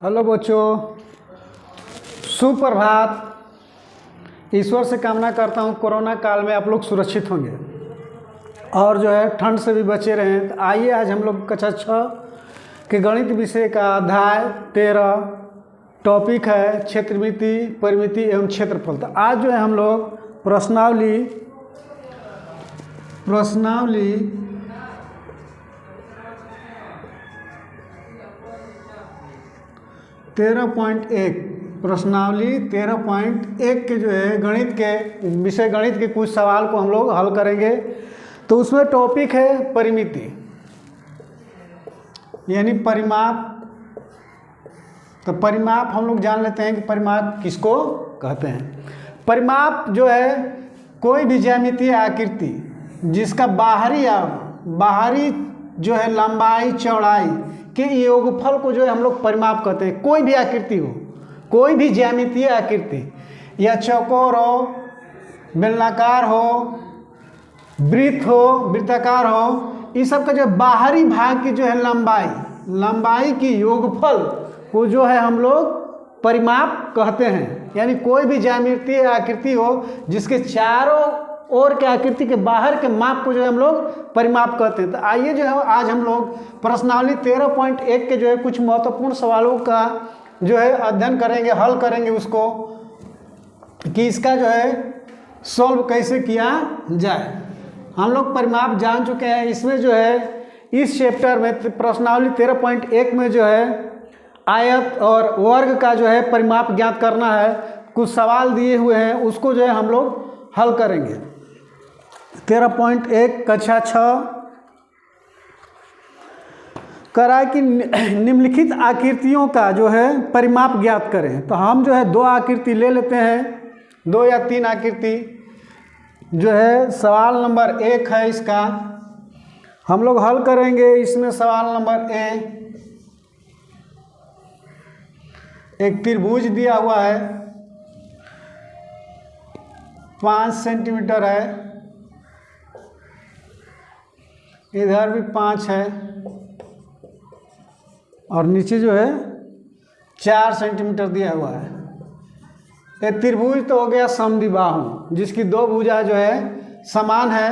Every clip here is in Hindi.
हेलो बच्चों, सुप्रभात। ईश्वर से कामना करता हूँ कोरोना काल में आप लोग सुरक्षित होंगे और जो है ठंड से भी बचे रहें। तो आइए आज हम लोग कक्षा 6 के गणित विषय का अध्याय 13 टॉपिक है क्षेत्रमिति, परिमिति एवं क्षेत्रफल। तो आज जो है हम लोग प्रश्नावली 13.1 के जो है गणित के विषय गणित के कुछ सवाल को हम लोग हल करेंगे। तो उसमें टॉपिक है परिमिति यानी परिमाप। तो परिमाप हम लोग जान लेते हैं कि परिमाप किसको कहते हैं। परिमाप जो है कोई भी ज्यामितीय आकृति जिसका बाहरी जो है लंबाई चौड़ाई के योगफल को जो है हम लोग परिमाप कहते हैं। कोई भी आकृति हो, कोई भी ज्यामितीय आकृति, या चौकोर हो, बेलनाकार हो, वृत्त हो, वृत्ताकार हो, इस सब का जो बाहरी भाग की जो है लंबाई की योगफल को जो है हम लोग परिमाप कहते हैं। यानी कोई भी ज्यामितीय आकृति हो जिसके चारों ओर के आकृति के बाहर के माप को जो है हम लोग परिमाप कहते हैं। तो आइए जो है आज हम लोग प्रश्नावली 13.1 के जो है कुछ महत्वपूर्ण सवालों का जो है अध्ययन करेंगे, हल करेंगे उसको कि इसका जो है सॉल्व कैसे किया जाए। हम लोग परिमाप जान चुके हैं। इसमें जो है इस चैप्टर में प्रश्नावली 13.1 में जो है आयत और वर्ग का जो है परिमाप ज्ञात करना है। कुछ सवाल दिए हुए हैं, उसको जो है हम लोग हल करेंगे। 13.1 कक्षा 6 करा कि निम्नलिखित आकृतियों का जो है परिमाप ज्ञात करें। तो हम जो है दो आकृति ले लेते हैं, 2 या 3 आकृति जो है। सवाल नंबर 1 है, इसका हम लोग हल करेंगे। इसमें सवाल नंबर एक त्रिभुज दिया हुआ है, 5 सेंटीमीटर है, इधर भी 5 है और नीचे जो है 4 सेंटीमीटर दिया हुआ है। ये त्रिभुज तो हो गया समद्विबाहु जिसकी 2 भुजा जो है समान है।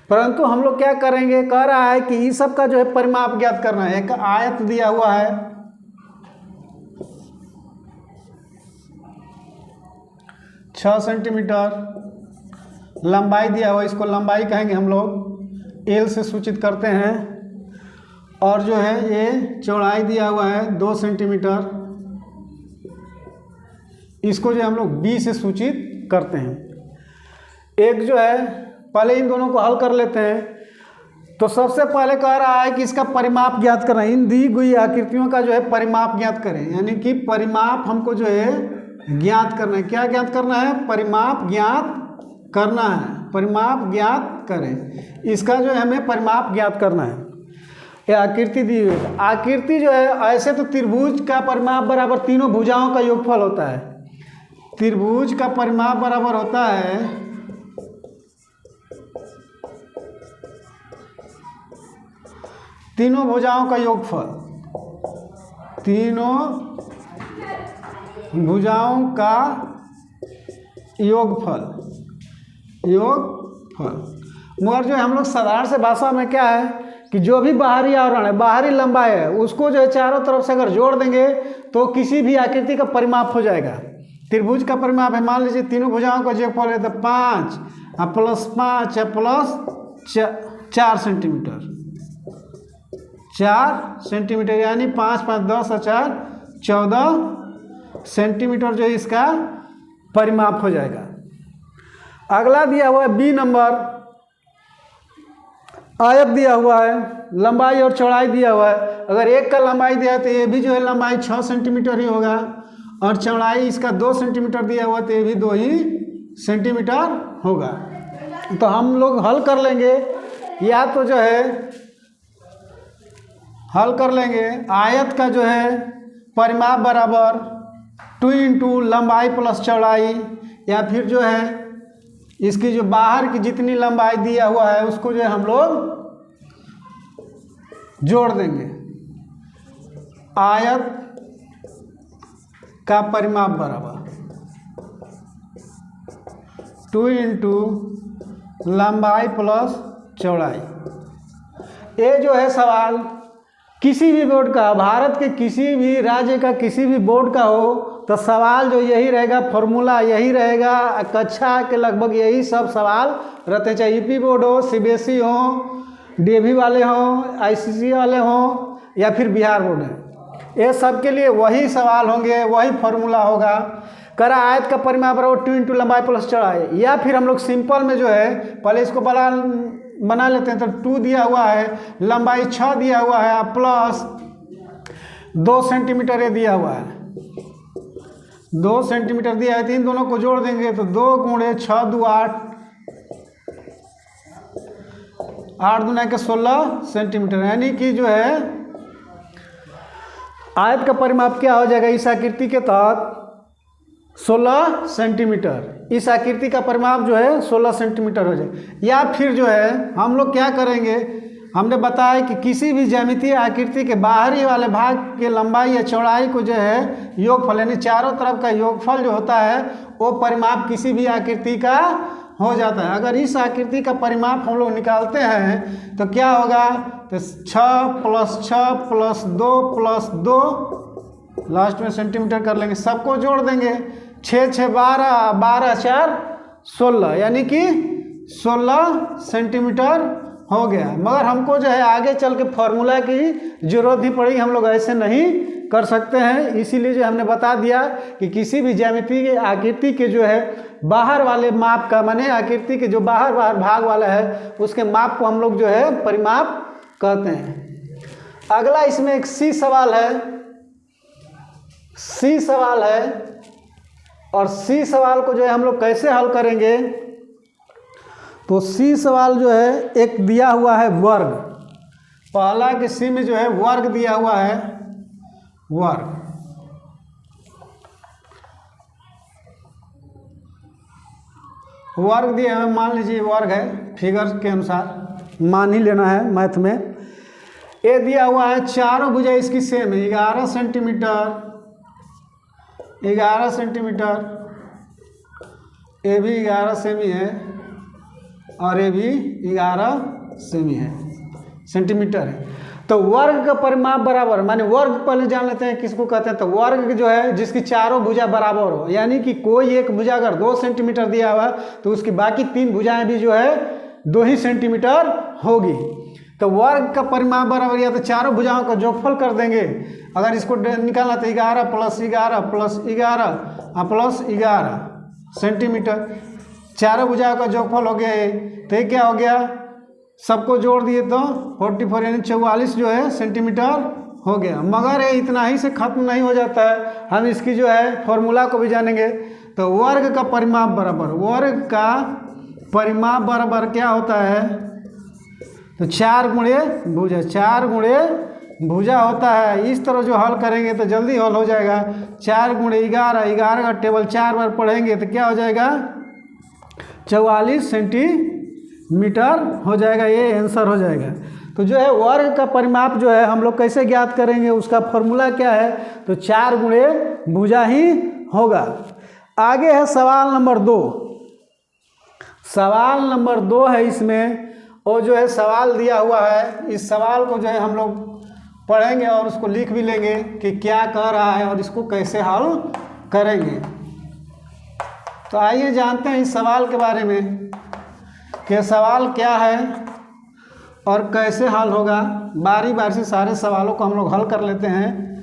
परंतु हम लोग क्या करेंगे, कह रहा है कि इस सब का जो है परिमाप ज्ञात करना है। एक आयत दिया हुआ है, 6 सेंटीमीटर, लंबाई दिया हुआ, इसको लंबाई कहेंगे हम लोग, एल से सूचित करते हैं। और जो है ये चौड़ाई दिया हुआ है 2 सेंटीमीटर, इसको जो हम लोग बी से सूचित करते हैं। एक जो है पहले इन दोनों को हल कर लेते हैं। तो सबसे पहले कह रहा है कि इसका परिमाप ज्ञात करना है। इन दी गई आकृतियों का जो है परिमाप ज्ञात करें, यानी कि परिमाप हमको जो है ज्ञात करना है। क्या ज्ञात करना है? परिमाप ज्ञात करना है। परिमाप ज्ञात करें, इसका जो है हमें परिमाप ज्ञात करना है। ये आकृति दी हुई है। आकृति जो है ऐसे तो त्रिभुज का परिमाप बराबर तीनों भुजाओं का योगफल होता है। त्रिभुज का परिमाप बराबर होता है तीनों भुजाओं का योगफल, तीनों भुजाओं का योगफल। मगर जो हम लोग साधारण से भाषा में क्या है कि जो भी बाहरी आवरण है, बाहरी लंबाई है, उसको जो है चारों तरफ से अगर जोड़ देंगे तो किसी भी आकृति का परिमाप हो जाएगा। त्रिभुज का परिमाप है, मान लीजिए तीनों भुजाओं का योगफल है तो 5 प्लस 5 प्लस 4 सेंटीमीटर, 4 सेंटीमीटर, यानी 5 5 10 और 4 14 सेंटीमीटर जो है इसका परिमाप हो जाएगा। अगला दिया हुआ है बी नंबर, आयत दिया हुआ है, लंबाई और चौड़ाई दिया हुआ है। अगर एक का लंबाई दिया है तो ये भी जो है लंबाई 6 सेंटीमीटर ही होगा और चौड़ाई इसका 2 सेंटीमीटर दिया हुआ तो ये भी 2 ही सेंटीमीटर होगा। तो हम लोग हल कर लेंगे, या तो जो है हल कर लेंगे आयत का जो है परिमाप बराबर 2 इंटू लंबाई प्लस चौड़ाई, या फिर जो है इसकी जो बाहर की जितनी लंबाई दिया हुआ है उसको जो है हम लोग जोड़ देंगे। आयत का परिमाप बराबर 2 इंटू लंबाई प्लस चौड़ाई। ये जो है सवाल किसी भी बोर्ड का, भारत के किसी भी राज्य का किसी भी बोर्ड का हो तो सवाल जो यही रहेगा, फॉर्मूला यही रहेगा, कक्षा के लगभग यही सब सवाल रहते, चाहे यूपी बोर्ड हो, सीबीएसई हो, डीएवी वाले हों, आईसीएसई वाले हों या फिर बिहार बोर्ड है, ये सब के लिए वही सवाल होंगे, वही फॉर्मूला होगा। करा आयत का परिमाप बराबर 2 इंटू लंबाई प्लस चौड़ाई, या फिर हम लोग सिंपल में जो है पहले इसको बना लेते हैं। तो 2 दिया हुआ है, लंबाई 6 दिया हुआ है, प्लस 2 सेंटीमीटर ये दिया हुआ है, 2 सेंटीमीटर दिया है। इन दोनों को जोड़ देंगे तो 2 गुणे 6 2 8, 8 दूना के 16 सेंटीमीटर, यानी कि जो है आयत का परिमाप क्या हो जाएगा इस आकृति के तहत 16 सेंटीमीटर। इस आकृति का परिमाप जो है 16 सेंटीमीटर हो जाए। या फिर जो है हम लोग क्या करेंगे, हमने बताया कि किसी भी ज्यामितीय आकृति के बाहरी वाले भाग के लंबाई या चौड़ाई को जो है योगफल, यानी चारों तरफ का योगफल जो होता है वो परिमाप किसी भी आकृति का हो जाता है। अगर इस आकृति का परिमाप हम लोग निकालते हैं तो क्या होगा, तो 6 + 6 + 2 + 2, लास्ट में सेंटीमीटर कर लेंगे, सबको जोड़ देंगे, 6 6 12, 12 4 16, यानी कि 16 सेंटीमीटर हो गया। मगर हमको जो है आगे चल के फॉर्मूला की जरूरत नहीं पड़ेगी, हम लोग ऐसे नहीं कर सकते हैं। इसीलिए जो हमने बता दिया कि किसी भी ज्यामितीय आकृति के जो है बाहर वाले माप का, माने आकृति के जो बाहर भाग वाला है उसके माप को हम लोग जो है परिमाप कहते हैं। अगला इसमें एक सी सवाल है, और सी सवाल को जो है हम लोग कैसे हल करेंगे, तो सी सवाल जो है एक दिया हुआ है वर्ग, पहला के सी में जो है वर्ग दिया हुआ है, वर्ग दिया है, मान लीजिए वर्ग है, फिगर के अनुसार मान ही लेना है मैथ में। ये दिया हुआ है, चारों भुजा इसकी सेम है, 11 सेंटीमीटर, 11 सेंटीमीटर, ये भी 11 सेमी है और ये भी 11 सेमी है, सेंटीमीटर है। तो वर्ग का परिमाप बराबर, माने वर्ग पहले जान लेते हैं किसको कहते हैं। तो वर्ग जो है जिसकी चारों भुजा बराबर हो, यानी कि कोई एक भुजा अगर 2 सेंटीमीटर दिया हुआ तो उसकी बाकी 3 भुजाएं भी जो है 2 ही सेंटीमीटर होगी। तो वर्ग का परिमाप बराबर, या तो चारों भुजाओं का जोगफल कर देंगे, अगर इसको निकालना तो 11 + 11 + 11 + 11 सेंटीमीटर, चारों भुजाओं का जोगफल हो गया है। तो ये क्या हो गया, सबको जोड़ दिए तो 44 यानी 44 जो है सेंटीमीटर हो गया। मगर ये इतना ही से खत्म नहीं हो जाता है, हम इसकी जो है फॉर्मूला को भी जानेंगे। तो वर्ग का परिमाप बराबर, वर्ग का परिमाप बराबर क्या होता है, तो 4 गुणे भुजा, 4 गुणे भुजा होता है। इस तरह जो हल करेंगे तो जल्दी हल हो जाएगा। 4 गुणे 11, 11 का टेबल 4 बार पढ़ेंगे तो क्या हो जाएगा, 44 सेंटीमीटर हो जाएगा, ये आंसर हो जाएगा। तो जो है वर्ग का परिमाप जो है हम लोग कैसे ज्ञात करेंगे, उसका फॉर्मूला क्या है, तो 4 गुणे भुजा ही होगा। आगे है सवाल नंबर 2, सवाल नंबर 2 है इसमें, और जो है सवाल दिया हुआ है, इस सवाल को जो है हम लोग पढ़ेंगे और उसको लिख भी लेंगे कि क्या कह रहा है और इसको कैसे हल करेंगे। तो आइए जानते हैं इस सवाल के बारे में कि सवाल क्या है और कैसे हल होगा। बारी बारी से सारे सवालों को हम लोग हल कर लेते हैं।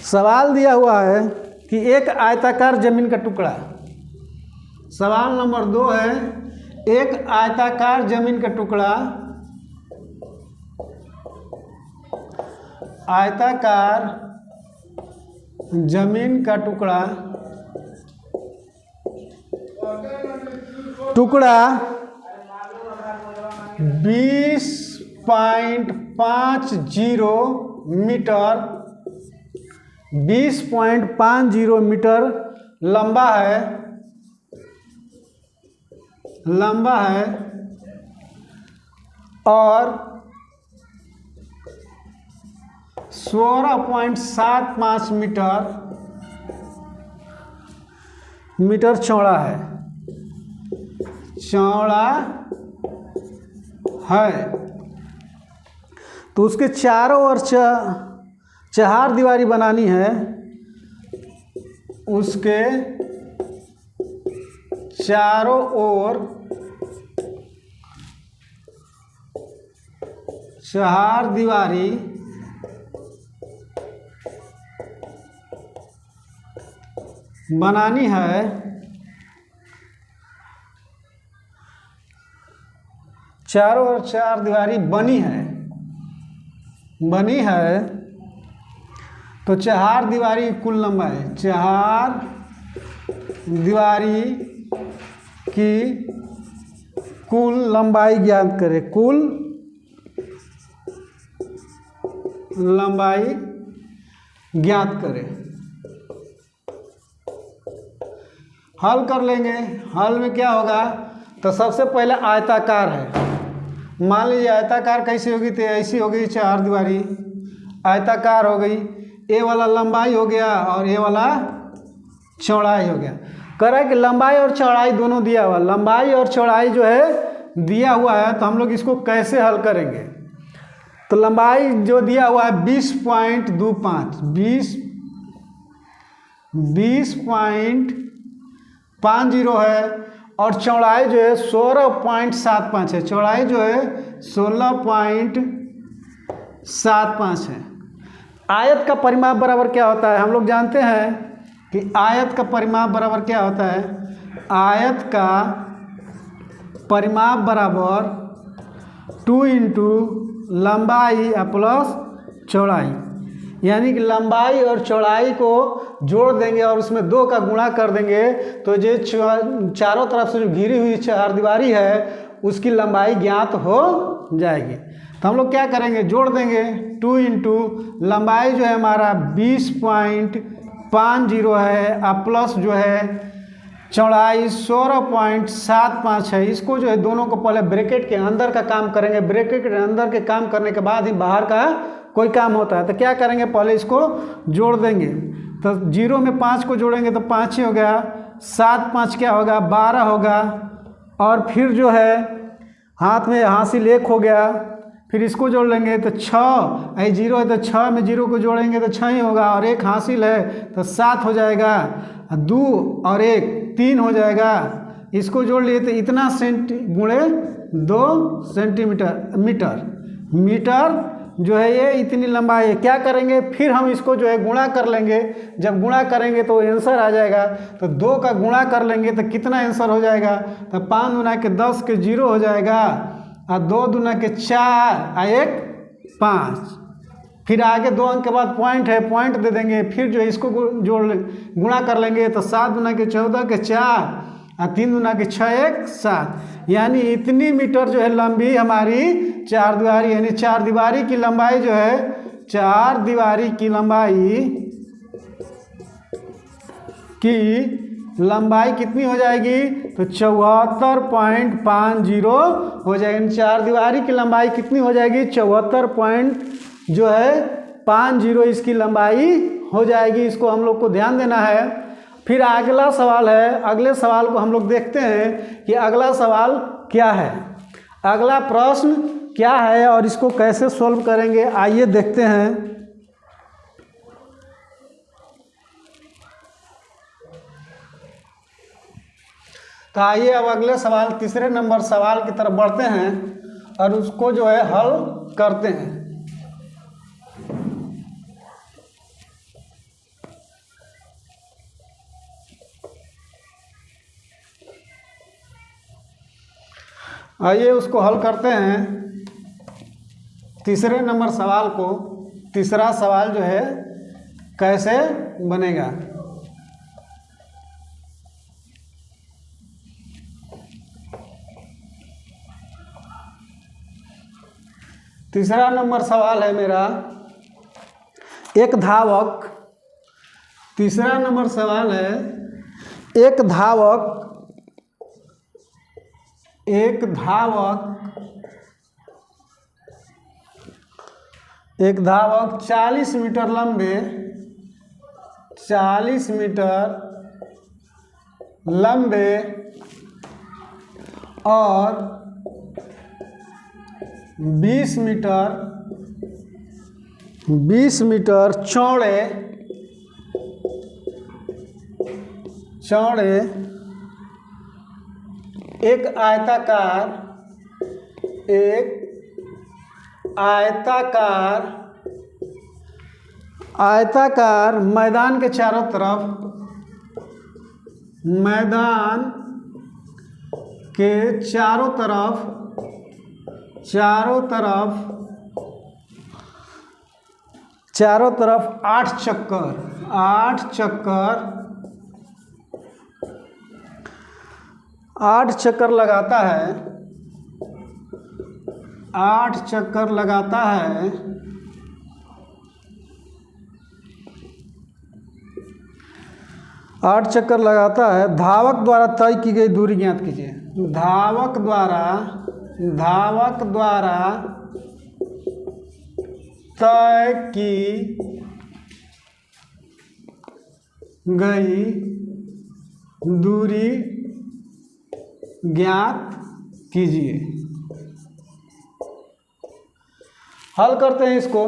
सवाल दिया हुआ है कि एक आयताकार जमीन का टुकड़ा, सवाल नंबर 2 है, एक आयताकार जमीन का टुकड़ा, आयताकार जमीन का टुकड़ा 20.50 मीटर, 20.50 मीटर लंबा है और 16.75 मीटर चौड़ा है। तो उसके चारों ओर चार दीवारी बनानी है। उसके चारों ओर चार दीवारी बनानी है। चारों ओर चार दीवारी बनी है। तो चार दीवारी कुल लंबाई, चार दीवारी की कुल लंबाई ज्ञात करें। कुल लंबाई ज्ञात करें। हल कर लेंगे। हल में क्या होगा, तो सबसे पहले आयताकार है। मान लीजिए आयताकार कैसी होगी, तो ऐसी हो गई चार दीवारी, आयताकार हो गई। ए वाला लंबाई हो गया और ए वाला चौड़ाई हो गया। कह रहा है कि लंबाई और चौड़ाई दोनों दिया हुआ, लंबाई और चौड़ाई जो है दिया हुआ है, तो हम लोग इसको कैसे हल करेंगे। तो लंबाई जो दिया हुआ है 20.50 है, और चौड़ाई जो है 16.75 है। चौड़ाई जो है 16.75 है। आयत का परिमाप बराबर क्या होता है, हम लोग जानते हैं कि आयत का परिमाप बराबर क्या होता है। आयत का परिमाप बराबर 2 इंटू लंबाई प्लस चौड़ाई, यानी कि लंबाई और चौड़ाई को जोड़ देंगे और उसमें 2 का गुणा कर देंगे, तो जो चारों तरफ से जो घिरी हुई चार दीवारी है उसकी लंबाई ज्ञात हो जाएगी। तो हम लोग क्या करेंगे, जोड़ देंगे। 2 इंटू लंबाई जो है हमारा 20.50 है, प्लस जो है चौड़ाई 16.75 है। इसको जो है दोनों को पहले ब्रैकेट के अंदर का काम करेंगे। ब्रैकेट के अंदर के काम करने के बाद ही बाहर का कोई काम होता है। तो क्या करेंगे, पहले इसको जोड़ देंगे। तो 0 में 5 को जोड़ेंगे तो 5 ही हो गया, 7 5 क्या होगा 12 होगा, और फिर जो है हाथ में हासिल 1 हो गया। फिर इसको जोड़ लेंगे तो 6, 0 है तो 6 में 0 को जोड़ेंगे तो 6 ही होगा, और 1 हासिल है तो 7 हो जाएगा, 2 और 1 3 हो जाएगा। इसको जोड़ लिए तो इतना गुणे 2 सेंटीमीटर मीटर जो है ये इतनी लंबाई है। क्या करेंगे, फिर हम इसको जो है गुणा कर लेंगे। जब गुणा करेंगे तो आंसर आ जाएगा। तो 2 का गुणा कर लेंगे तो कितना आंसर हो जाएगा, तो 5 दूना के 10 के 0 हो जाएगा, और 2 दूना के 4 और 1 5। फिर आगे 2 अंक के बाद पॉइंट है, पॉइंट दे देंगे। फिर जो है इसको गुणा कर लेंगे तो 7 दूना के 14 के 4 और 3 दूना के 6 1 7, यानी इतनी मीटर जो है लंबी हमारी चार दीवारी, यानी चार दीवारी की लंबाई जो है, चार दीवारी की लंबाई कितनी हो जाएगी, तो 74.50 हो जाएगी। चार दीवारी की लंबाई कितनी हो जाएगी, 74.50 इसकी लंबाई हो जाएगी। इसको हम लोग को ध्यान देना है। फिर अगला सवाल है, अगले सवाल को हम लोग देखते हैं कि अगला सवाल क्या है, अगला प्रश्न क्या है और इसको कैसे सॉल्व करेंगे, आइए देखते हैं। तो आइए अब अगले सवाल, तीसरे नंबर सवाल की तरफ बढ़ते हैं और उसको जो है हल करते हैं। आइए उसको हल करते हैं। तीसरे नंबर सवाल को, तीसरा सवाल जो है कैसे बनेगा। तीसरा नंबर सवाल है मेरा, एक धावक, तीसरा नंबर सवाल है, एक धावक एक धावक 40 मीटर लंबे 40 मीटर लंबे और 20 मीटर चौड़े एक आयताकार मैदान के चारों तरफ 8 चक्कर लगाता है 8 चक्कर लगाता है। धावक द्वारा तय की गई दूरी ज्ञात कीजिए। धावक द्वारा तय की गई दूरी ज्ञात कीजिए। हल करते हैं इसको।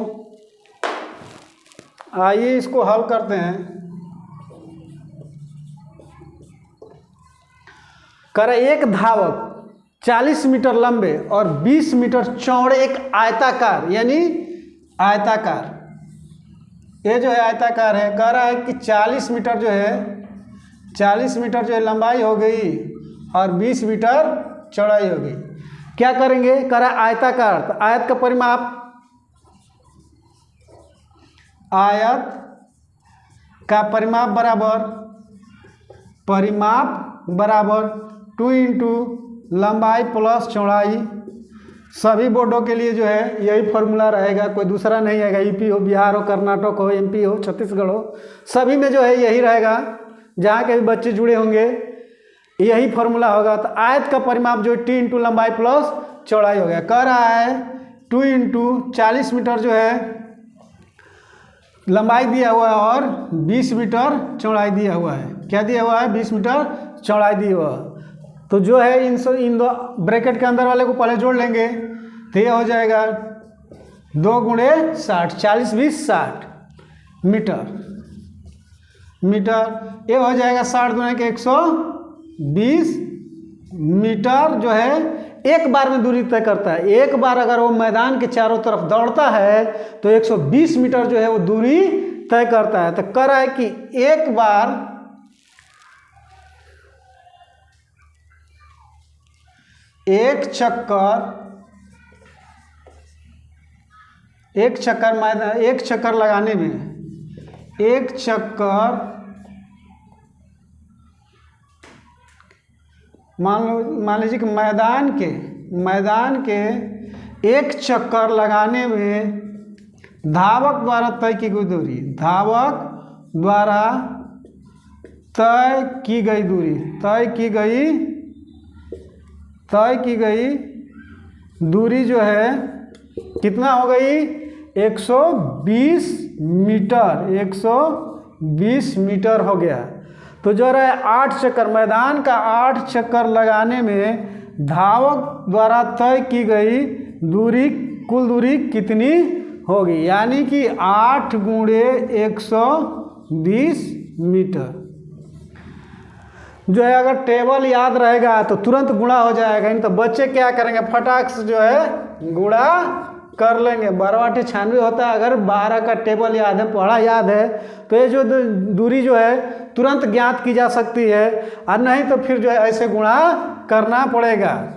आइए इसको हल करते हैं। करे एक धावक 40 मीटर लंबे और 20 मीटर चौड़े एक आयताकार, यानी आयताकार, ये जो है आयताकार है। कह रहा है कि 40 मीटर जो है लंबाई हो गई और 20 मीटर चौड़ाई हो गई। क्या करेंगे? कह रहा है आयताकार, तो आयत का परिमाप बराबर 2 इंटू लंबाई प्लस चौड़ाई। सभी बोर्डों के लिए जो है यही फॉर्मूला रहेगा, कोई दूसरा नहीं आएगा। यूपी हो, बिहार हो, कर्नाटक हो, एमपी हो, छत्तीसगढ़ हो, सभी में जो है यही रहेगा। जहाँ के भी बच्चे जुड़े होंगे यही फॉर्मूला होगा। तो आयत का परिमाप जो है 2 इंटू लंबाई प्लस चौड़ाई हो गया। कह रहा है 2 इंटू 40 मीटर जो है लंबाई दिया हुआ है और 20 मीटर चौड़ाई दिया हुआ है। क्या दिया हुआ है? 20 मीटर चौड़ाई दिया हुआ। तो जो है इन दो ब्रैकेट के अंदर वाले को पहले जोड़ लेंगे तो ये हो जाएगा 2 गुणे 60, 40 20 60 मीटर। ये हो जाएगा 60 गुणे के 120 मीटर जो है एक बार में दूरी तय करता है। एक बार अगर वो मैदान के चारों तरफ दौड़ता है तो 120 मीटर जो है वो दूरी तय करता है। तो कह रहा है कि एक चक्कर लगाने में मान लीजिए कि मैदान के एक चक्कर लगाने में धावक द्वारा तय की गई दूरी, तय की गई दूरी जो है कितना हो गई? 120 मीटर हो गया। तो जो है 8 चक्कर, मैदान का 8 चक्कर लगाने में धावक द्वारा तय की गई दूरी, कुल दूरी कितनी होगी? यानी कि 8 गुणे 120 मीटर। जो है अगर टेबल याद रहेगा तो तुरंत गुणा हो जाएगा। नहीं तो बच्चे क्या करेंगे, फटाक से जो है गुणा कर लेंगे। 12 96 होता है। अगर 12 का टेबल याद है, पढ़ा याद है, तो ये जो दूरी जो है तुरंत ज्ञात की जा सकती है। और नहीं तो फिर जो है ऐसे गुणा करना पड़ेगा।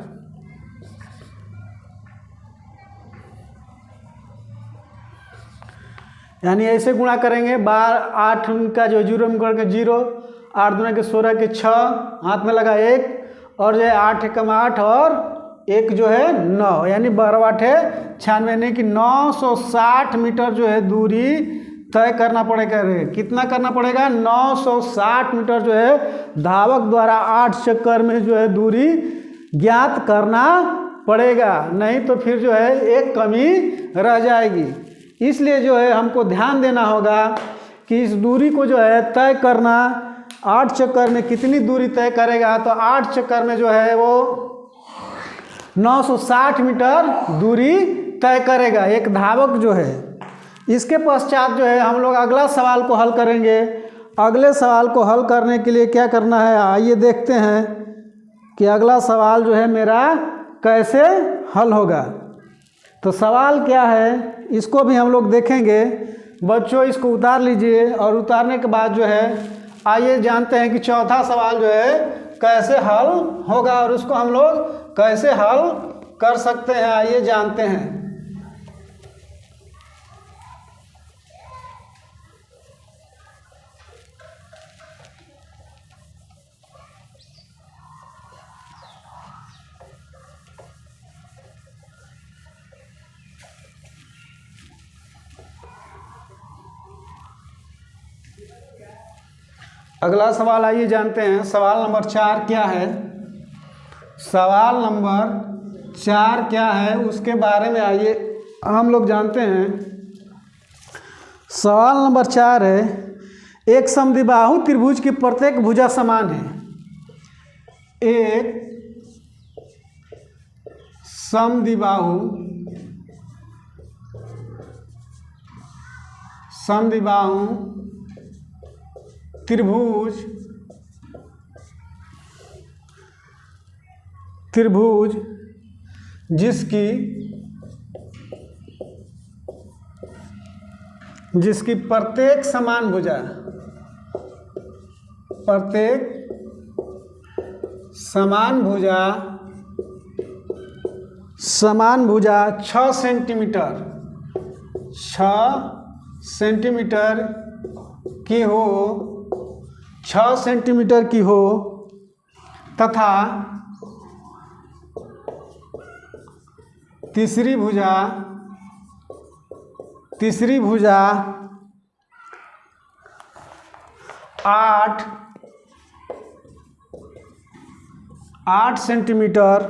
यानी ऐसे गुणा करेंगे। 8 का जो 0 में करके 0, 8 दूना के 16 के 6, हाथ में लगा 1, और जो है 8 एकम 8 और 1 जो है 9, यानी 12 96, यानी कि 960 मीटर जो है दूरी तय करना पड़ेगा। कितना करना पड़ेगा? 960 मीटर जो है धावक द्वारा 8 चक्कर में जो है दूरी ज्ञात करना पड़ेगा। नहीं तो फिर जो है एक कमी रह जाएगी। इसलिए जो है हमको ध्यान देना होगा कि इस दूरी को जो है तय करना, 8 चक्कर में कितनी दूरी तय करेगा, तो 8 चक्कर में जो है वो 960 मीटर दूरी तय करेगा एक धावक जो है। इसके पश्चात जो है हम लोग अगला सवाल को हल करेंगे। अगले सवाल को हल करने के लिए क्या करना है, आइए देखते हैं कि अगला सवाल जो है मेरा कैसे हल होगा। तो सवाल क्या है इसको भी हम लोग देखेंगे। बच्चों इसको उतार लीजिए और उतारने के बाद जो है आइए जानते हैं कि चौथा सवाल जो है कैसे हल होगा और उसको हम लोग कैसे हल कर सकते हैं, आइए जानते हैं। अगला सवाल आइए जानते हैं। सवाल नंबर 4 क्या है, सवाल नंबर 4 क्या है उसके बारे में आइए हम लोग जानते हैं। सवाल नंबर 4 है, एक समद्विबाहु त्रिभुज की प्रत्येक भुजा समान है। एक समद्विबाहु त्रिभुज जिसकी प्रत्येक समान भुजा 6 सेंटीमीटर की हो, 6 सेंटीमीटर की हो तथा तीसरी भुजा 8 सेंटीमीटर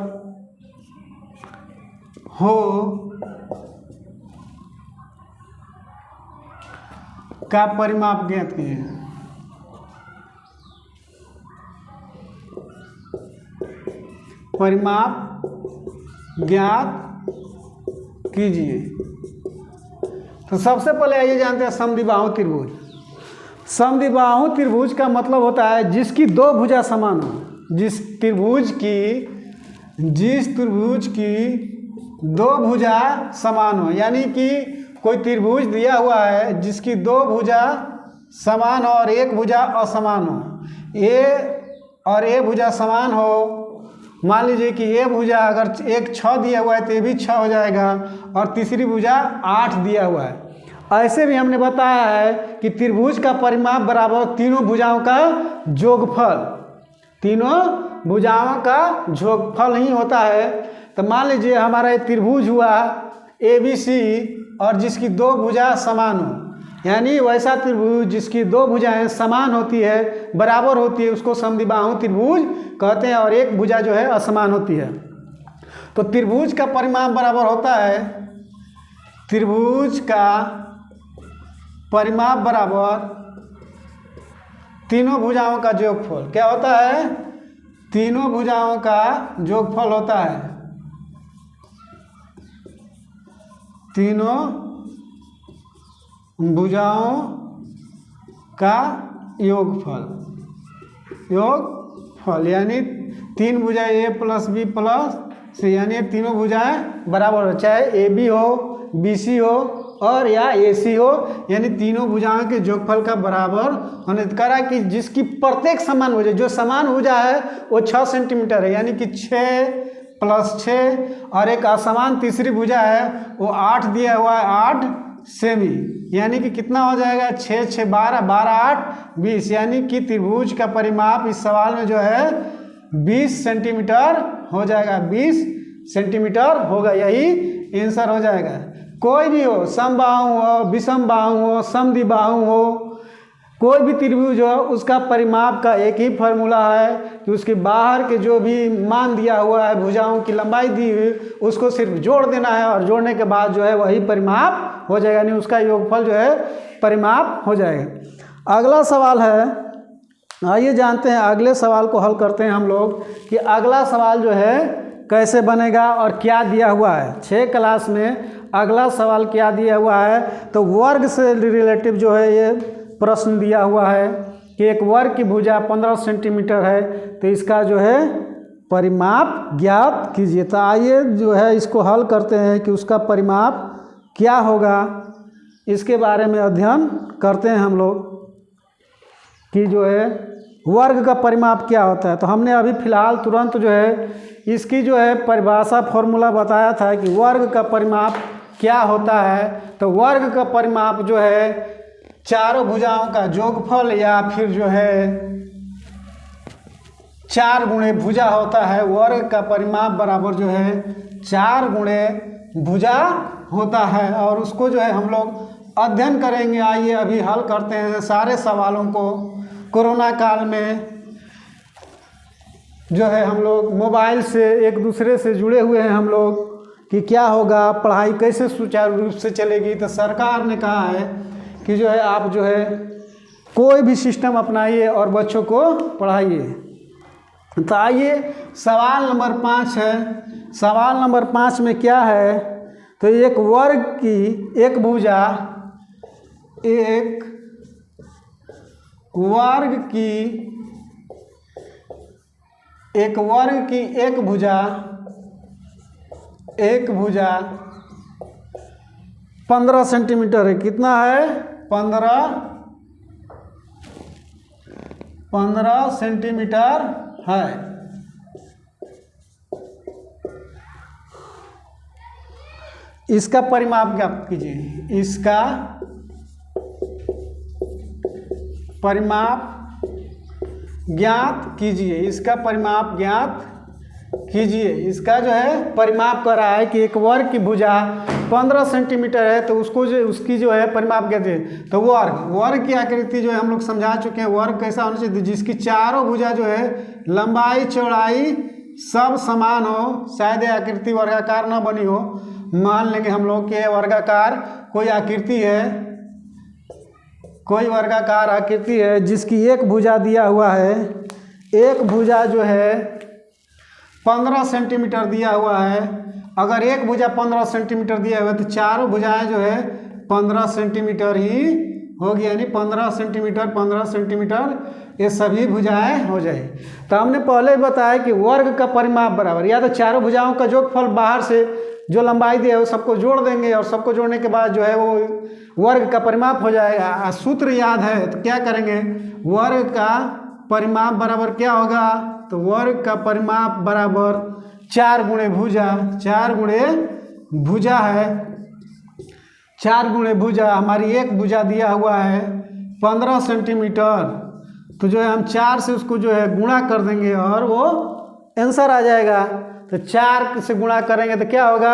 हो का परिमाप ज्ञात कीजिए। परिमाप ज्ञात कीजिए। तो सबसे पहले आइए जानते हैं समद्विबाहु त्रिभुज। समद्विबाहु त्रिभुज का मतलब होता है जिसकी 2 भुजा समान हो। जिस त्रिभुज की 2 भुजा समान हो, यानी कि कोई त्रिभुज दिया हुआ है जिसकी 2 भुजा समान हो और एक भुजा असमान हो। ए भुजा समान हो, मान लीजिए कि ए भुजा अगर एक 6 दिया हुआ है तो ये भी 6 हो जाएगा और तीसरी भुजा 8 दिया हुआ है। ऐसे भी हमने बताया है कि त्रिभुज का परिमाप बराबर तीनों भुजाओं का जोगफल ही होता है। तो मान लीजिए हमारा ये त्रिभुज हुआ ABC और जिसकी 2 भुजा समान हो, यानी वैसा त्रिभुज जिसकी 2 भुजाएं समान होती है, बराबर होती है, उसको समद्विबाहु त्रिभुज कहते हैं और एक भुजा जो है असमान होती है। तो त्रिभुज का परिमाप बराबर होता है, त्रिभुज का परिमाप बराबर तीनों भुजाओं का जोगफल। क्या होता है? तीनों भुजाओं का जोगफल होता है। तीनों भुजाओं का योगफल यानी 3 भुजाएं A + B + C, यानी तीनों भुजाएं बराबर हो, चाहे AB हो, BC हो और या AC हो, यानी तीनों भुजाओं के जोगफल का बराबर होने करा कि जिसकी प्रत्येक समान भुजा, जो समान भुजा है वो 6 सेंटीमीटर है, यानी कि 6 + 6 और एक असमान तीसरी भुजा है वो 8 दिया हुआ है, 8 सेमी, यानी कि कितना हो जाएगा 6 × 6 = 12, 12 × 8 = 20, यानी कि त्रिभुज का परिमाप इस सवाल में जो है 20 सेंटीमीटर हो जाएगा। 20 सेंटीमीटर होगा, यही आंसर हो जाएगा। कोई भी हो, समबाहु हो, विषमबाहु हो, समद्विबाहु हो कोई भी त्रिभुज हो उसका परिमाप का एक ही फार्मूला है कि उसके बाहर के जो भी मान दिया हुआ है, भुजाओं की लंबाई दी हुई, उसको सिर्फ जोड़ देना है और जोड़ने के बाद जो है वही परिमाप हो जाएगा, यानी उसका योगफल जो है परिमाप हो जाएगा। अगला सवाल है, आइए जानते हैं अगले सवाल को हल करते हैं हम लोग कि अगला सवाल जो है कैसे बनेगा और क्या दिया हुआ है। 6 क्लास में अगला सवाल क्या दिया हुआ है, तो वर्ग से रिलेटिव जो है ये प्रश्न दिया हुआ है कि एक वर्ग की भुजा 15 सेंटीमीटर है, तो इसका जो है परिमाप ज्ञात कीजिए। तो आइए जो है इसको हल करते हैं कि उसका परिमाप क्या होगा, इसके बारे में अध्ययन करते हैं हम लोग कि जो है वर्ग का परिमाप क्या होता है। तो हमने अभी फ़िलहाल तुरंत जो है इसकी जो है परिभाषा फॉर्मूला बताया था कि वर्ग का परिमाप क्या होता है। तो वर्ग का परिमाप जो है चारों भुजाओं का जोगफल या फिर जो है 4 गुणे भुजा होता है। वर्ग का परिमाप बराबर जो है 4 गुणे भुजा होता है और उसको जो है हम लोग अध्ययन करेंगे। आइए अभी हल करते हैं सारे सवालों को। कोरोना काल में जो है हम लोग मोबाइल से एक दूसरे से जुड़े हुए हैं हम लोग कि क्या होगा, पढ़ाई कैसे सुचारू रूप से चलेगी। तो सरकार ने कहा है कि जो है आप जो है कोई भी सिस्टम अपनाइए और बच्चों को पढ़ाइए। तो आइए सवाल नंबर 5 है। सवाल नंबर 5 में क्या है, तो एक वर्ग की एक भुजा, एक वर्ग की एक भुजा 15 सेंटीमीटर है। कितना है? 15 सेंटीमीटर है। इसका परिमाप ज्ञात कीजिए। इसका परिमाप ज्ञात कीजिए। इसका परिमाप ज्ञात कीजिए। इसका जो है परिमाप कर रहा है कि एक वर्ग की भुजा 15 सेंटीमीटर है, तो उसको जो उसकी जो है परिमाप कहते हैं। तो वर्ग की आकृति जो है हम लोग समझा चुके हैं। वर्ग कैसा होना चाहिए, जिसकी चारों भुजा जो है लंबाई चौड़ाई सब समान हो, शायद ये आकृति वर्गाकार न बनी हो। मान लेंगे हम लोग कि वर्गाकार कोई आकृति है, कोई वर्गाकार आकृति है जिसकी एक भुजा दिया हुआ है। एक भुजा जो है 15 सेंटीमीटर दिया हुआ है। अगर एक भुजा 15 सेंटीमीटर दिया हुआ है तो चारों भुजाएं जो है 15 सेंटीमीटर ही होगी, यानी 15 सेंटीमीटर ये सभी भुजाएं हो जाए। तो हमने पहले बताया कि वर्ग का परिमाप बराबर या तो चारों भुजाओं का जोगफल बाहर से जो लंबाई दिया है वो सबको जोड़ देंगे और सबको जोड़ने के बाद जो है वो वर्ग का परिमाप हो जाएगा। सूत्र याद है तो क्या करेंगे, वर्ग का परिमाप बराबर क्या होगा, तो वर्ग का परिमाप बराबर 4 गुणे भुजा। 4 गुणे भुजा है, 4 गुणे भुजा। हमारी एक भुजा दिया हुआ है 15 सेंटीमीटर, तो जो है हम 4 से उसको जो है गुणा कर देंगे और वो आंसर आ जाएगा। तो 4 से गुणा करेंगे तो क्या होगा,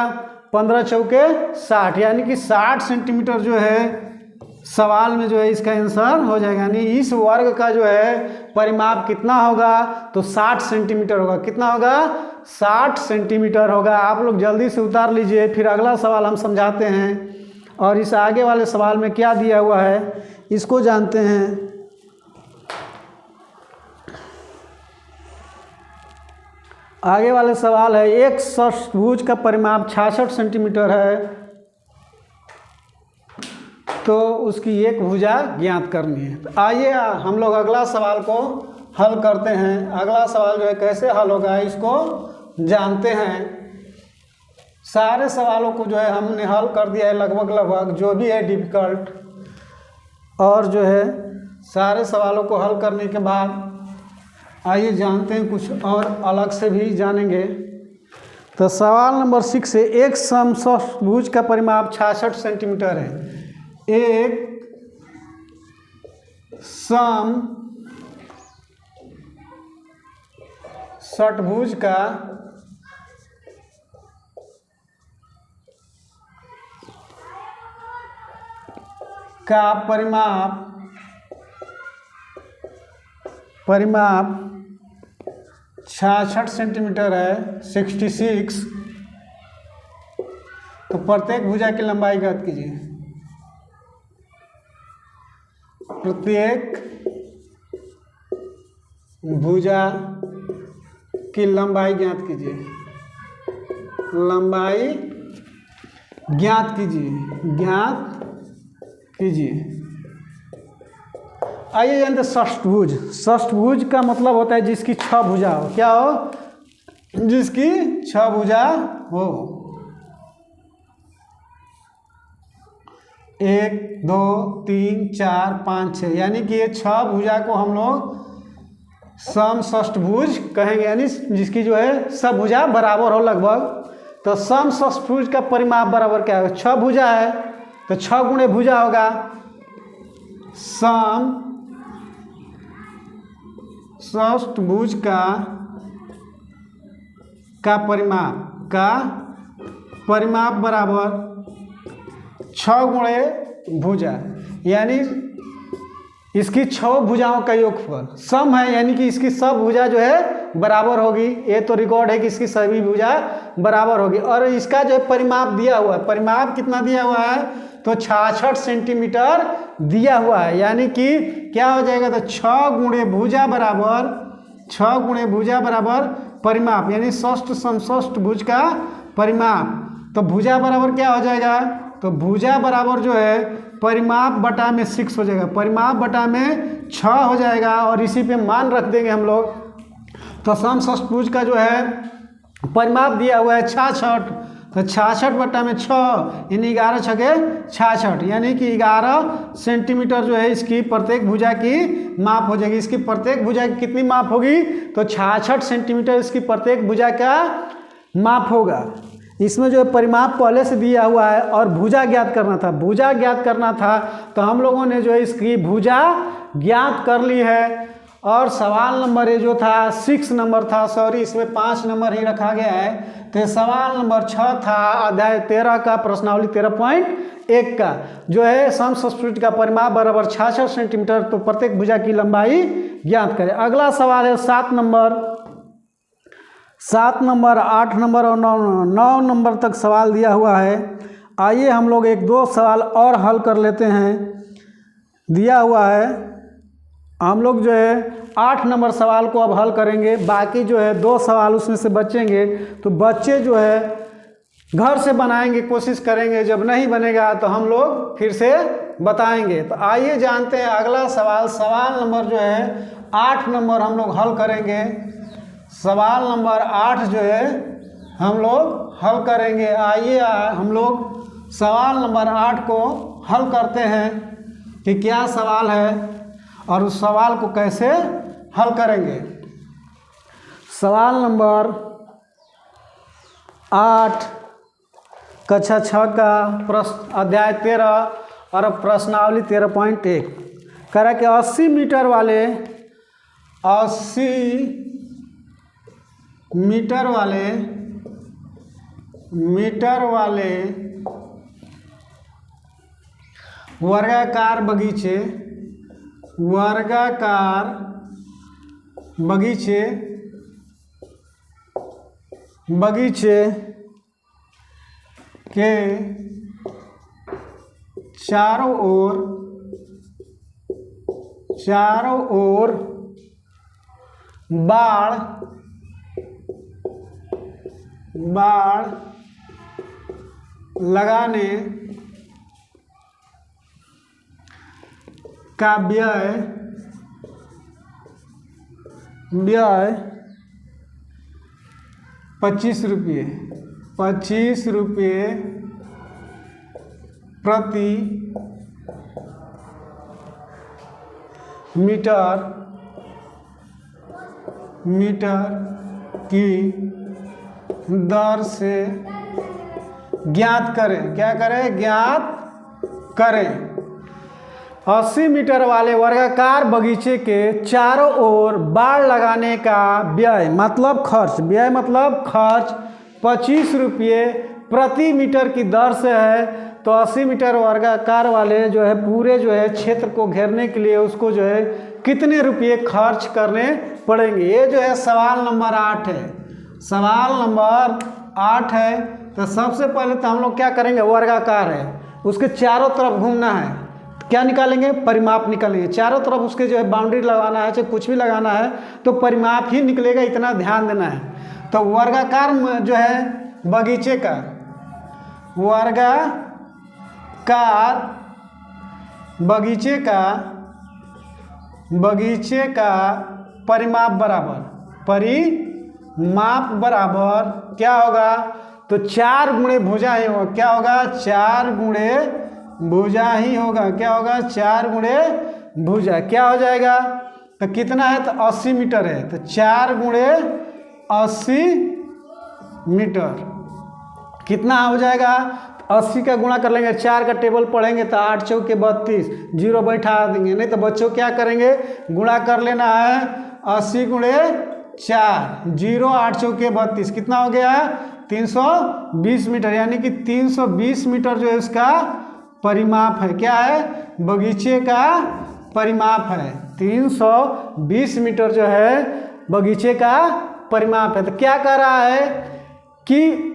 15 चौके 60, यानी कि 60 सेंटीमीटर जो है सवाल में जो है इसका आंसर हो जाएगा। यानी इस वर्ग का जो है परिमाप कितना होगा, तो 60 सेंटीमीटर होगा। कितना होगा, 60 सेंटीमीटर होगा। आप लोग जल्दी से उतार लीजिए, फिर अगला सवाल हम समझाते हैं और इस आगे वाले सवाल में क्या दिया हुआ है इसको जानते हैं। आगे वाले सवाल है, एक षष्ठभुज का परिमाप 66 सेंटीमीटर है, तो उसकी एक भुजा ज्ञात करनी है। तो आइए हम लोग अगला सवाल को हल करते हैं। अगला सवाल जो है कैसे हल होगा इसको जानते हैं। सारे सवालों को जो है हमने हल कर दिया है लगभग जो भी है डिफ़िकल्ट, और जो है सारे सवालों को हल करने के बाद आइए जानते हैं कुछ और अलग से भी जानेंगे। तो सवाल नंबर 6 है, एक समषष्ठभुज का परिमाप 66 सेंटीमीटर है। एक समषष्ठभुज का परिमाप परिमाप 66 सेंटीमीटर है, 66। तो प्रत्येक भुजा की लंबाई ज्ञात कीजिए। प्रत्येक भुजा की लंबाई ज्ञात कीजिए। लंबाई ज्ञात कीजिए, ज्ञात कीजिए। आइए जानते षष्ठभुज। षष्ठभुज का मतलब होता है जिसकी 6 भुजा हो। क्या हो? जिसकी 6 भुजा हो। 1 2 3 4 5 6, यानी कि ये 6 भुजा को हम लोग समषष्ठभुज कहेंगे, यानी जिसकी जो है सब भुजा बराबर हो लगभग। तो समषष्ठभुज का परिमाप बराबर क्या होगा? 6 भुजा है तो 6 गुणे भुजा होगा। समषष्ठभुज का परिमाप बराबर 6 गुणे भुजा, यानी इसकी 6 भुजाओं का योगफल सम है, यानी कि इसकी सब भुजा जो है बराबर होगी। ये तो रिकॉर्ड है कि इसकी सभी भुजा बराबर होगी। और इसका जो है परिमाप दिया हुआ है, परिमाप कितना दिया हुआ है? तो 66 सेंटीमीटर दिया हुआ है, यानी कि क्या हो जाएगा? तो 6 गुणे भुजा बराबर, 6 गुणे भुजा बराबर परिमाप, यानी षष्ठ समषष्ठभुज का परिमाप। तो भुजा बराबर क्या हो जाएगा? तो भुजा बराबर जो है परिमाप बटा में 6 हो जाएगा, परिमाप बटा में 6 हो जाएगा, और इसी पे मान रख देंगे हम लोग। तो समषष्ठभुज का जो है परिमाप दिया हुआ है 66, तो 66 बटा में 6, यानी 11 छके 66, यानी कि 11 सेंटीमीटर जो है इसकी प्रत्येक भुजा की माप हो जाएगी। इसकी प्रत्येक भुजा की कितनी माप होगी? तो 66 सेंटीमीटर इसकी प्रत्येक भुजा का माप होगा। इसमें जो है परिमाप पहले से दिया हुआ है और भुजा ज्ञात करना था। भुजा ज्ञात करना था तो हम लोगों ने जो है इसकी भुजा ज्ञात कर ली है। और सवाल नंबर ये जो था 6 नंबर था, सॉरी इसमें 5 नंबर ही रखा गया है। तो सवाल नंबर 6 था अध्याय 13 का, प्रश्नावली 13.1 का, जो है समषष्ठभुज का परिमाप बराबर 66 सेंटीमीटर, तो प्रत्येक भुजा की लंबाई ज्ञात करें। अगला सवाल है 7 नंबर, 8 नंबर और 9 नंबर तक सवाल दिया हुआ है। आइए हम लोग 1-2 सवाल और हल कर लेते हैं। दिया हुआ है, हम लोग जो है 8 नंबर सवाल को अब हल करेंगे, बाकी जो है 2 सवाल उसमें से बचेंगे। तो बच्चे जो है घर से बनाएंगे, कोशिश करेंगे, जब नहीं बनेगा तो हम लोग फिर से बताएंगे। तो आइए जानते हैं अगला सवाल। सवाल नंबर जो है 8 नंबर हम लोग हल करेंगे। सवाल नंबर 8 जो है हम लोग हल करेंगे। आइए हम लोग सवाल नंबर 8 को हल करते हैं कि क्या सवाल है और उस सवाल को कैसे हल करेंगे। सवाल नंबर 8 कक्षा 6 का प्रश्न अध्याय 13 और प्रश्नावली 13.1 कह रहा कि 80 मीटर वाले वर्गाकार बगीचे के चारों ओर बाड़ लगाने का व्यय 25 रुपये प्रति मीटर की दर से ज्ञात करें। क्या करें? ज्ञात करें। 80 मीटर वाले वर्गाकार बगीचे के चारों ओर बाड़ लगाने का व्यय मतलब खर्च 25 रुपये प्रति मीटर की दर से है। तो 80 मीटर वर्गाकार वाले जो है पूरे जो है क्षेत्र को घेरने के लिए उसको जो है कितने रुपये खर्च करने पड़ेंगे। ये जो है सवाल नंबर 8 है, सवाल नंबर 8 है। तो सबसे पहले तो हम लोग क्या करेंगे, वर्गाकार है, उसके चारों तरफ घूमना है, क्या निकालेंगे, परिमाप निकालेंगे। चारों तरफ उसके जो है बाउंड्री लगाना है, चाहे कुछ भी लगाना है तो परिमाप ही निकलेगा, इतना ध्यान देना है। तो वर्गाकार जो है बगीचे का, वर्गाकार बगीचे का परिमाप बराबर क्या होगा, तो 4 गुणे भुजा ही होगा। क्या होगा, 4 गुणे भुजा ही होगा। क्या होगा, 4 गुणे भुजा। क्या हो जाएगा, तो कितना है, तो 80 मीटर है। तो 4 गुणे 80 मीटर कितना हो जाएगा, 80 का गुणा कर लेंगे, 4 का टेबल पढ़ेंगे तो 8 चौके 32, 0 बैठा देंगे, नहीं तो बच्चों क्या करेंगे, गुणा कर लेना है 80 गुणे 4, 0 8 चौके 32, कितना हो गया, 320 मीटर। यानी कि 320 मीटर जो है उसका परिमाप है। क्या है, बगीचे का परिमाप है। 320 मीटर जो है बगीचे का परिमाप है। तो क्या कह रहा है कि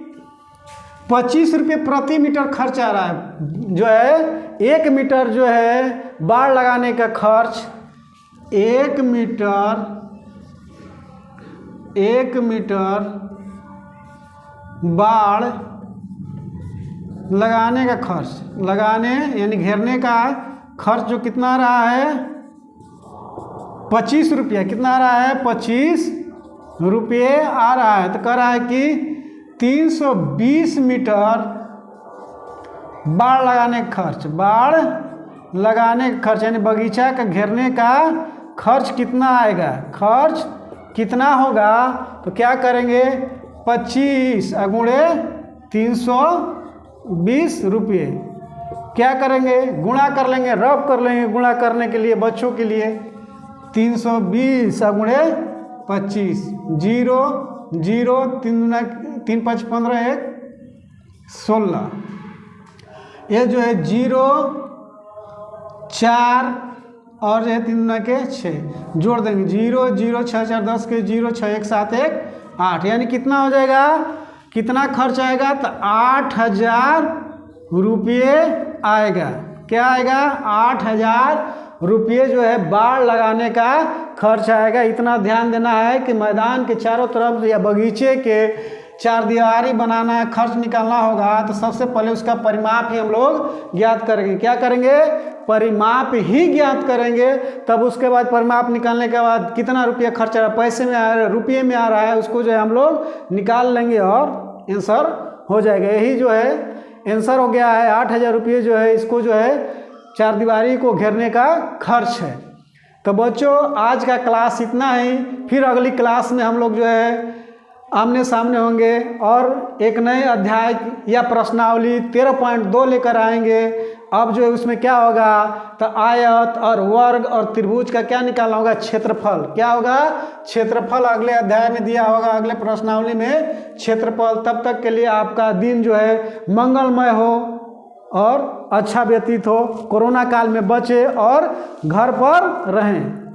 25 रुपये प्रति मीटर खर्च आ रहा है। जो है 1 मीटर जो है बाड़ लगाने का खर्च, 1 मीटर बाड़ लगाने का खर्च, लगाने यानी घेरने का खर्च जो कितना आ रहा है, 25 रुपया। कितना आ रहा है, 25 रुपये आ रहा है। तो कह रहा है कि 320 मीटर बाड़ लगाने का खर्च, यानी बगीचा का घेरने का खर्च कितना आएगा, खर्च कितना होगा। तो क्या करेंगे, 25 गुणे 320 रुपये, क्या करेंगे, गुणा कर लेंगे, रब कर लेंगे गुणा करने के लिए बच्चों के लिए। 320 गुणे 25, 0 0 3 5 15 1 16, ये जो है 0 4 और जो है 3 के 6 जोड़ देंगे, 0 0 6 4 10 के 0 6 1 7 1 8, यानी कितना हो जाएगा, कितना खर्च आएगा, तो 8000 रुपये आएगा। क्या आएगा, 8000 रुपये जो है बाड़ लगाने का खर्च आएगा। इतना ध्यान देना है कि मैदान के चारों तरफ या बगीचे के चारदीवारी बनाना है, खर्च निकालना होगा, तो सबसे पहले उसका परिमाप ही हम लोग ज्ञात करेंगे। क्या करेंगे, परिमाप ही ज्ञात करेंगे। तब उसके बाद परिमाप निकालने के बाद कितना रुपया खर्च आ रहा है, पैसे में आ रहा है, रुपये में आ रहा है, उसको जो है हम लोग निकाल लेंगे और आंसर हो जाएगा। यही जो है आंसर हो गया है। 8000 रुपये जो है इसको जो है चारदीवारी को घेरने का खर्च है। तो बच्चों आज का क्लास इतना ही, फिर अगली क्लास में हम लोग जो है आमने सामने होंगे और एक नए अध्याय या प्रश्नावली 13.2 लेकर आएंगे। अब जो है उसमें क्या होगा, तो आयत और वर्ग और त्रिभुज का क्या निकालना होगा, क्षेत्रफल। क्या होगा, क्षेत्रफल अगले अध्याय में दिया होगा, अगले प्रश्नावली में क्षेत्रफल। तब तक के लिए आपका दिन जो है मंगलमय हो और अच्छा व्यतीत हो। कोरोना काल में बचे और घर पर रहें।